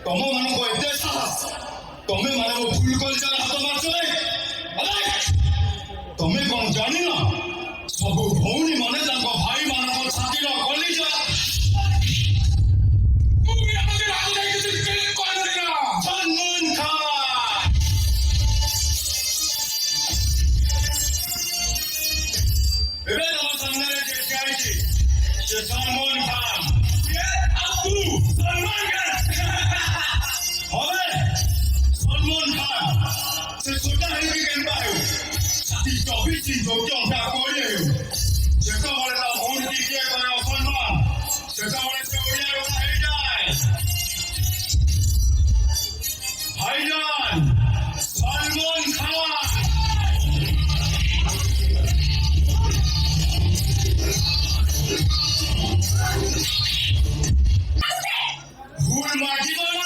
ତମ ମାନଙ୍କ ଏତେ ସାହସ, ତମେ ମାନେ ମୋ ଭୁଲ କରିଚାର ହାତ ମାରୁଛ ନାଇଁ? ତମେ କଣ ଜାଣିନ? ସବୁ ଭଉଣୀ ମାନେ ତାଙ୍କ ଭାଇ ମାନଙ୍କ ଛାତିର କଲିଜା। ସଲମାନ ଖାନ ଏବେ ତମ ସାମ୍ନାରେ ଯେ ଠିଆ ହେଇଛି ସେ ସଲମାନ ଖାନ। ସଲମାନ ଖାନ હવે સલમાન ખાન ସେ ଛୋଟା ହେଇକି କେନ୍ତା ହେଉ ଛାତି 24 ଇଞ୍ଚ ଯୋଗ୍ୟତା କରି ହେଉ। ଯେତେବେଳେ ତା ଭଉଣୀ କିଏ କରେ ଅସମ୍ମାନ ସେତେବେଳେ ସେ ଓଡ଼ିଆ କଥା ହେଇଯାଏ। ଭାଇଜାନ ସଲମାନ ଖାନ ভুল মাগিব না,